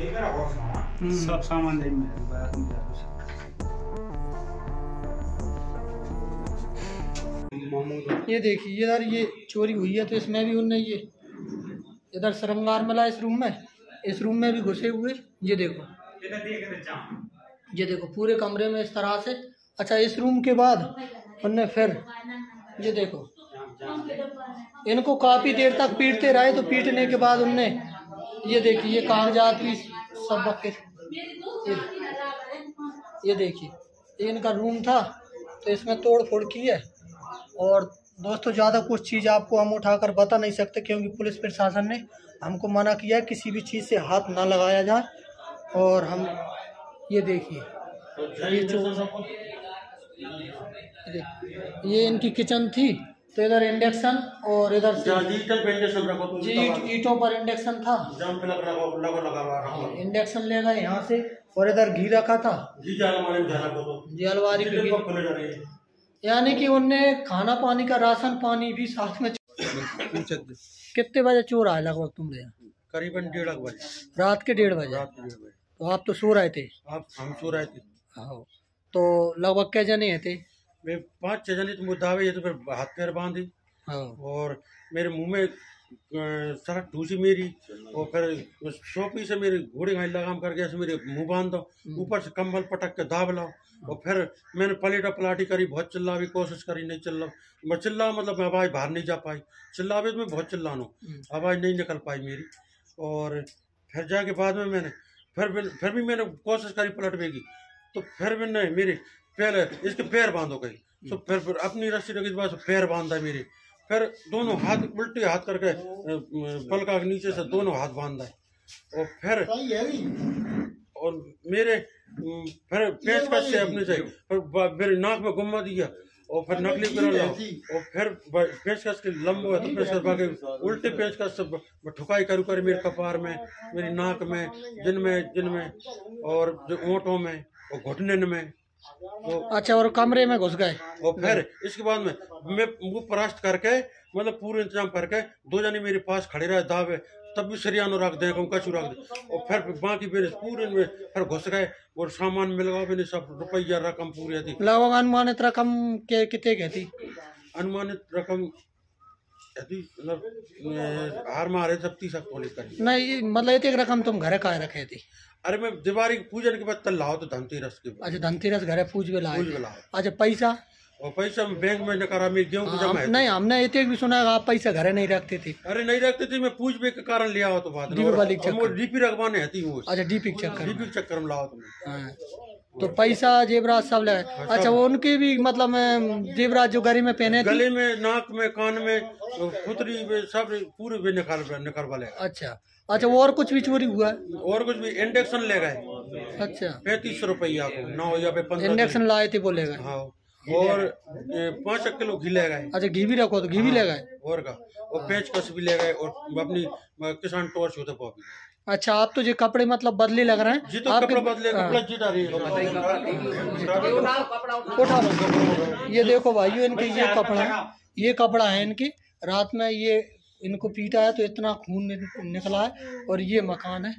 सब सामान ये देखिए इधर ये चोरी हुई है, तो इसमें भी उनने ये इधर श्रृंगार मिला इस रूम में भी घुसे हुए। ये देखो पूरे कमरे में इस तरह से। अच्छा, इस रूम के बाद उनने फिर ये देखो इनको काफी देर तक पीटते रहे, तो पीटने के बाद उनने ये देखिए ये कागजात भी सब बके। ये देखिए इनका रूम था, तो इसमें तोड़ फोड़ की है। और दोस्तों ज़्यादा कुछ चीज़ आपको हम उठाकर बता नहीं सकते, क्योंकि पुलिस प्रशासन ने हमको मना किया है किसी भी चीज़ से हाथ ना लगाया जाए। और हम ये देखिए ये इनकी किचन थी, तो इधर इंडक्शन और इधर जी ईंटों पर इंडक्शन था, इंडक्शन ले गए यहाँ से। और इधर घी रखा था, जी अलमारी पे, यानी कि उनने खाना पानी का राशन पानी भी साथ में। कितने बजे चोर आए लगभग तुम्हारे यहाँ? करीबन 1:30 बजे, रात के 1:30 बजे। तो आप तो सो रहे थे? हम सो रहे थे। हाँ, तो लगभग क्या जने थे? 5-6 जने तो मुद्दावे ये तो फिर हाथ पैर बांधे। हाँ। और मेरे मुंह में सारा ठूसी मेरी, और फिर सोपी से मेरे घोड़े घाई लगाम करके ऐसे मेरे मुंह बांध दो, ऊपर से कंबल पटक के दाब लाओ। और फिर मैंने पलेटा पलाटी करी, बहुत चिल्ला भी कोशिश करी, नहीं चिल्ला। मैं चिल्ला मतलब मैं आवाज़ बाहर नहीं जा पाई, चिल्लावे तो मैं बहुत चिल्लानो, आवाज़ नहीं निकल पाई मेरी। और फिर जाके बाद में मैंने फिर भी मैंने कोशिश करी पलटने की, तो फिर भी नहीं, मेरे पहले इसके पैर बांधो गई, तो फिर अपनी रस्सी रखी बाद पैर बांधा मेरे, फिर दोनों हाथ उल्टे हाथ करके पलका के नीचे से दोनों हाथ बांधा। और फिर और मेरे फिर पेचकस से अपने से फिर नाक में गुम्मा दिया, और फिर नकली कर लाओ, और फिर पेचकस के लंबो है तो पेचकस बाकी उल्टे पेचकस से ठुकाई करू कर मेरे कपार में, मेरी नाक में, जिन में और जो ओंठों में और घुटने में। तो अच्छा, और कमरे में घुस गए। और फिर इसके बाद में मैं मुंह परास्त करके मतलब पूरे इंतजाम करके 2 जने मेरे पास खड़े रहे दावे, तब भी सरियानो रख दे, कचू रख दे। और फिर बाकी मेरे पूरे में फिर घुस गए, और सामान मिल गया मैंने, सब रुपया रकम पूरी थी। लगभग अनुमानित रकम के कितने कहती? अनुमानित रकम मतलब हार मारे सब 30 कर नहीं, मतलब एक रकम तुम घर का रखे थी? अरे मैं दिवाली पूजन के बाद लाओ तो धनतेरस के। अच्छा, धनतेरस घर पूज में लाए। अच्छा, पैसा? और पैसा बैंक में करा, मैं गेहूँ जमा। नहीं, हमने एक भी सुना आप पैसा घर नहीं रखते थे। अरे नहीं रखते थे, मैं पूज के कारण लिया हो तो बात डीपी रखवाने आती हूँ। अच्छा, डीपी चक्कर में लाओ तुम। तो पैसा जेवरात सब लगे। अच्छा, वो उनके भी मतलब जेवरात जो गले में पहने, गले में, नाक में, कान में, खुतरी में, सब पूरे भी निकाल वाले। अच्छा, और कुछ भी चोरी हुआ? और कुछ भी, इंडक्शन ले गए। अच्छा, 35 रुपया को 9 या 15 इंडक्शन लाए थे, वो ले गए। हाँ, और 5 किलो घी ले गए। अच्छा, घी भी रखो तो घी भी ले गए। और का, और पेचकस भी ले गए, और अपनी किसान टॉर्च होते वो भी। अच्छा, आप तो ये कपड़े मतलब बदले लग रहे हैं जी, तो कपड़ा बदले, कपड़ा जी डाली। उठा, ये देखो भाइयों, इनके ये कपड़ा है इनके। रात में ये इनको पीटा है तो इतना खून निकला है। और ये मकान है,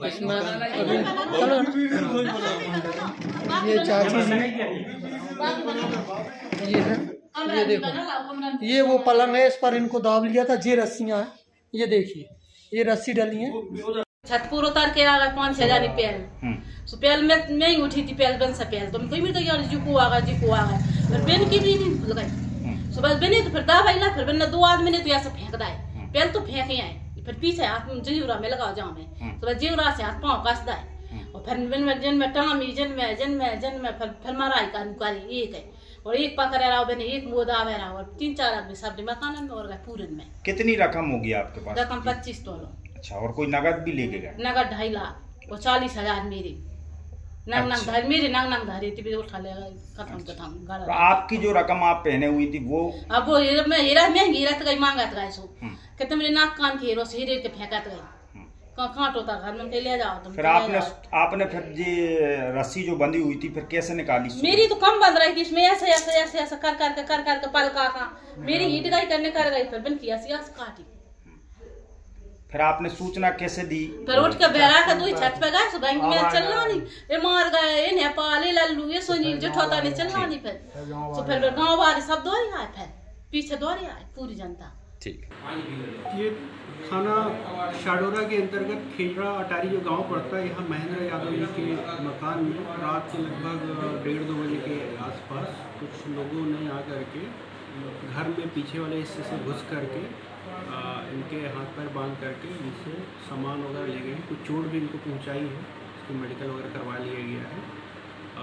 इसमें अभी चलो ये चाची जी ये है, ये देखो ये वो पलंग है, इस पर इनको दाब लिया था। ये रस्सियाँ हैं, ये देखिए ये रस्सी डली है। छतपुर उतर के आ गए 5-6 जाने पेल में ही उठी थी, पेल बन सा पेल तो कोई भी तो यार जी को आ गए। फिर बेन की भी नहीं खुल गई सुबह बेने, तो फिर दवाई ला, फिर बेन 2 आदमी ने तो ऐसे फेंक दाए, पेल तो फेंके आए, फिर पीछे हाथ में जीवरा में लगाओ जाओ में, सुबह जीवरा से हाथ पाँव कस दाए, और फिर जिन में टामी जिन में फिर मारा कारी एक है, और एक पकड़ रहा बेने, एक मोदा रहा, और 3-4 आदमी सब मकान में और गए पूरे में। कितनी रकम होगी आपके पास? रकम 25 तोला। अच्छा, और कोई नगद भी लेके गए? नगद 2.5 लाख और 40,000 मेरी नंग धारी थी, उठा ले खत्म। तो आपकी जो रकम आप पहने हुई थी वो? अब वो हीरा महंगी हीरा गई, मांगत गए सो कहते मेरे नाक कान के हीरो से हीरे के फेंकत गई, कांट होता घर में ले जाओ तुम। फिर आपने फिर ये रस्सी जो बंधी हुई थी फिर कैसे निकाली? मेरी तो कम बंध रही थी, इसमें ऐसे कर पलका का मेरी हीट गई करने कर गई, फिर बन की ऐसे काटी। फिर आपने सूचना कैसे दी? फिर उठ के बेरा का दो छत पे गए, बैंक में चलना नहीं, ये मार गए, ये नेपाल, ये लल्लू, ये सोनी जेठोता ने चलना नहीं। फिर गाँव वाले सब दौड़े आए, फिर पीछे दौड़े आए पूरी जनता। ठीक। ये थाना शाडोरा के अंतर्गत खेजड़ा अटारी जो गांव पड़ता है, यहाँ महेंद्र यादव जी के मकान में रात के लगभग 1:30-2 बजे के आसपास कुछ लोगों ने आकर के घर में पीछे वाले हिस्से से घुस करके इनके हाथ पैर बांध करके इनसे सामान वगैरह ले गए हैं। कुछ चोट भी इनको पहुंचाई है, इसको मेडिकल वगैरह करवा लिया गया है।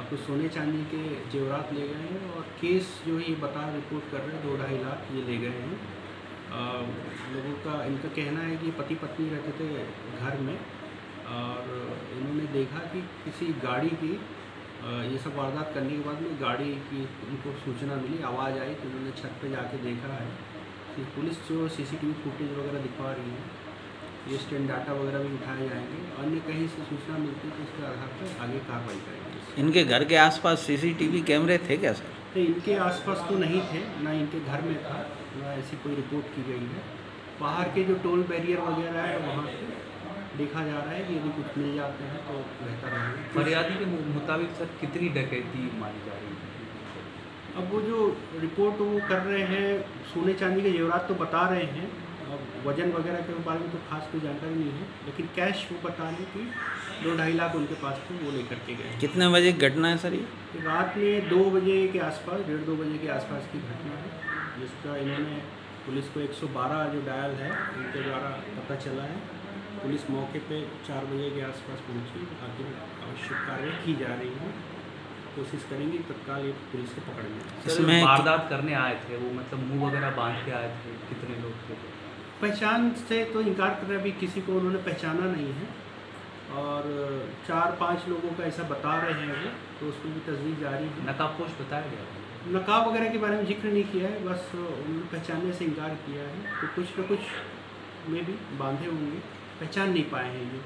कुछ सोने चांदी के जेवरात ले गए हैं और केस जो है ये रिपोर्ट कर रहे हैं 2-2.5 लाख ये ले गए हैं। लोगों का इनका कहना है कि पति पत्नी रहते थे घर में और इन्होंने देखा कि किसी गाड़ी की ये सब वारदात करने के बाद में गाड़ी की इनको सूचना मिली, आवाज़ आई तो इन्होंने छत पे जाके देखा है कि पुलिस जो सीसीटीवी फुटेज वगैरह दिखा रही है, ये स्टैंड डाटा वगैरह भी उठाए जाएंगे। अन्य कहीं से सूचना मिलती है तो उसके आधार पर आगे कार्रवाई करेंगे। इनके घर के आसपास सीसीटीवी कैमरे थे क्या सर? नहीं, इनके आसपास तो नहीं थे, ना इनके घर में था, ना ऐसी कोई रिपोर्ट की गई है। बाहर के जो टोल बैरियर वगैरह है वहाँ से देखा जा रहा है कि यदि कुछ मिल जाते हैं तो बेहतर रहेगा। फरियादी के मुताबिक सर कितनी डकैती मानी जा रही है? अब वो जो रिपोर्ट वो कर रहे हैं, सोने चांदी के जेवरात तो बता रहे हैं, अब वजन वगैरह के बारे में तो खास कोई जानकारी नहीं है, लेकिन कैश वो बता रहे कि 2-2.5 लाख उनके पास थे, वो लेकर के गए। कितने बजे घटना है सर ये? रात में 2 बजे के आसपास, 1:30-2 बजे के आसपास की घटना है, जिसका इन्होंने पुलिस को 112 जो डायल है उनके द्वारा पता चला है। पुलिस मौके पे 4 बजे के आसपास पहुंची, आगे आवश्यक कार्रवाई की जा रही है, कोशिश करेंगे तत्काल ये पुलिस को पकड़ने। इसमें वारदात करने आए थे वो, मतलब मुंह वगैरह बांध के आए थे, कितने लोग थे? पहचान से तो इनकार कर रहे, अभी किसी को उन्होंने पहचाना नहीं है और 4-5 लोगों का ऐसा बता रहे हैं वो, तो उसको भी तस्दीक जारी है। नकाबपोश बताया गया? नकाब वगैरह के बारे में जिक्र नहीं किया है, बस उन्होंने पहचानने से इनकार किया है। तो कुछ न कुछ में भी बांधे होंगे, पहचान नहीं पाए हैं ये।